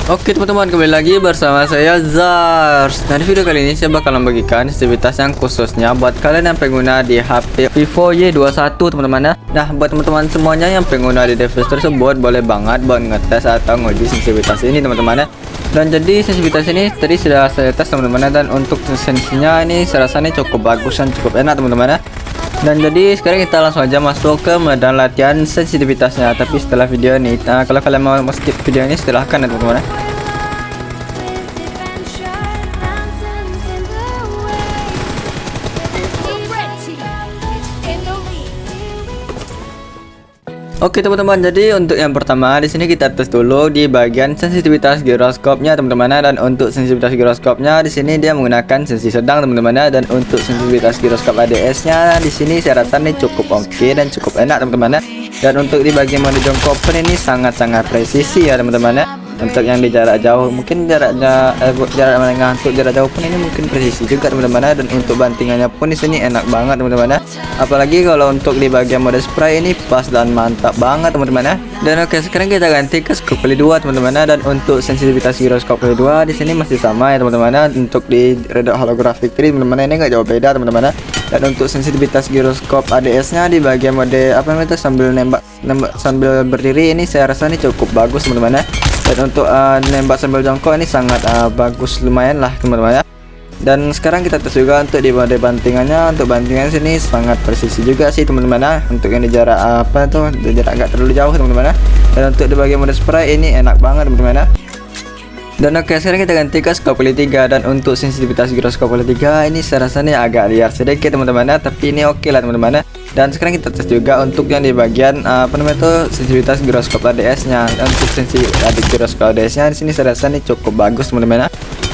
Oke teman-teman, kembali lagi bersama saya Zars. Nah, di video kali ini saya bakal membagikan sensitivitas yang khususnya buat kalian yang pengguna di HP Vivo Y21 teman-teman ya. Nah, buat teman-teman semuanya yang pengguna di device tersebut boleh banget buat ngetes atau nguji sensitivitas ini teman-teman ya. Dan jadi sensitivitas ini tadi sudah saya tes teman-teman ya, dan untuk sensinya ini saya rasa ini cukup bagus dan cukup enak teman-teman ya. Dan jadi sekarang kita langsung aja masuk ke medan latihan sensitivitasnya. Tapi setelah video ini, kalau kalian mau skip video ini silahkan ya teman-teman. Oke teman-teman, jadi untuk yang pertama di sini kita tes dulu di bagian sensitivitas giroskopnya teman-teman. Dan untuk sensitivitas giroskopnya di sini dia menggunakan sensi sedang teman-teman. Dan untuk sensitivitas giroskop ADS-nya di sini saya rasa ini cukup oke dan cukup enak teman-teman. Dan untuk di bagian mode jongkok pun ini sangat-sangat presisi ya teman-teman. Untuk yang di jarak jauh mungkin jaraknya jarak menengah, untuk jarak jauh pun ini mungkin presisi juga teman-teman. Dan untuk bantingannya pun di sini enak banget teman-teman. Apalagi kalau untuk di bagian mode spray ini pas dan mantap banget teman-teman ya. Dan oke, sekarang kita ganti ke skop kali 2 teman-teman. Dan untuk sensitivitas giroskop kali 2 di sini masih sama ya teman-teman. Untuk di redox holographic tree teman-teman ini nggak jauh beda teman-teman. Dan untuk sensitivitas giroskop ADS-nya di bagian mode apa namanya itu sambil nembak sambil berdiri ini saya rasa ini cukup bagus teman-teman ya. Dan untuk nembak sambil jongkok ini sangat bagus, lumayan lah teman-teman ya. Dan sekarang kita tes juga untuk di mode bantingannya. Untuk bantingan sini sangat presisi juga sih teman-teman ya. Untuk yang di jarak apa tuh, di jarak agak terlalu jauh teman-teman ya. Dan untuk di bagian mode spray ini enak banget teman-teman ya. Dan oke, sekarang kita ganti ke skop kali 3. Dan untuk sensitivitas giroskop kali 3 ini saya rasa ini agak liar sedikit teman-teman ya, tapi ini oke lah teman-teman ya. Dan sekarang kita tes juga untuk yang di bagian apa namanya itu sensitivitas giroskop ADS-nya. Dan untuk sensi giroskop ADS-nya di sini saya rasa ini cukup bagus teman-teman ya.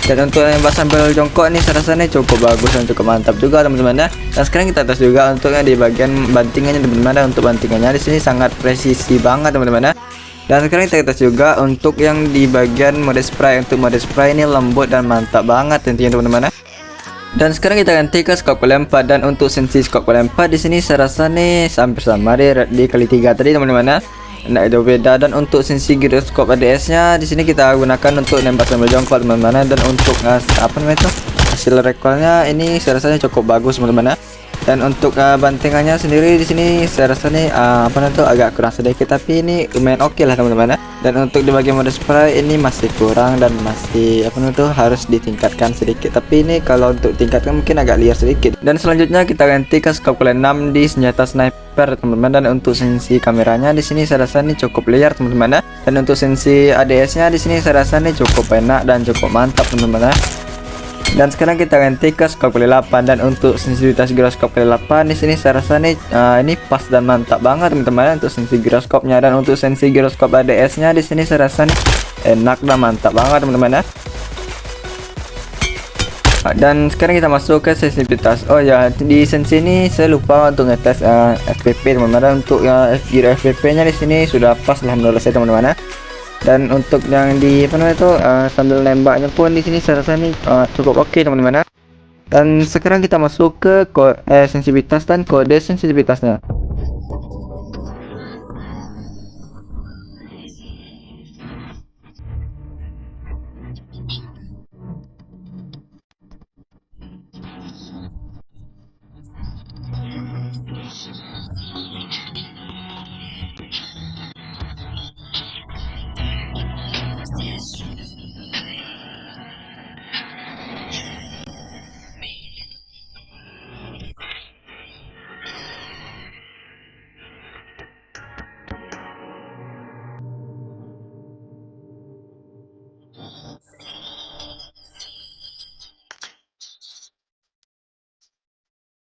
Dan untuk nembak sambil jongkok ini saya rasa ini cukup bagus dan cukup mantap juga teman-teman ya. Dan sekarang kita tes juga untuk yang di bagian bantingannya teman-teman. Untuk bantingannya di sini sangat presisi banget teman-teman ya. Dan sekarang kita tes juga untuk yang di bagian mode spray. Untuk mode spray ini lembut dan mantap banget tentunya teman-teman ya. Dan sekarang kita ganti ke skop kali 4. Dan untuk sensi skop kali 4 di sini saya rasa nih hampir sama di kali 3 tadi teman-teman ya. Nggak ada beda. Dan untuk sensi giroskop ADS-nya di sini kita gunakan untuk nembak sambil jongkok teman-teman. Dan untuk apa namanya itu hasil recoilnya ini saya rasanya cukup bagus teman-teman ya. Dan untuk bantingannya sendiri di sini saya rasa nih apa namanya itu agak kurang sedikit, tapi ini lumayan oke lah teman-teman ya. Dan untuk di bagian mode spray ini masih kurang dan masih apa namanya itu harus ditingkatkan sedikit, tapi ini kalau untuk tingkatkan mungkin agak liar sedikit. Dan selanjutnya kita ganti ke skop kali 6 di senjata sniper teman-teman. Dan untuk sensi kameranya di sini saya rasa ini cukup liar teman-teman ya. Dan untuk sensi ADS-nya di sini saya rasa ini cukup enak dan cukup mantap teman-teman ya. Dan sekarang kita ganti ke skop kali 8. Dan untuk sensitivitas giroskop kali 8 di sini saya rasa nih ini pas dan mantap banget teman-teman untuk sensi giroskopnya. Dan untuk sensi giroskop ADS-nya di sini saya rasa nih enak dan mantap banget teman-teman ya. Dan sekarang kita masuk ke sensitivitas. Oh ya, di sensi ini saya lupa untuk ngetes FPP teman-teman. Untuk giro FPP-nya di sini sudah pas lah menurut saya teman-teman ya. Dan untuk yang di apa namanya itu sambil nembaknya pun di sini saya rasa ini cukup oke teman-teman ya. Dan sekarang kita masuk ke sensitivitas dan kode sensitivitasnya.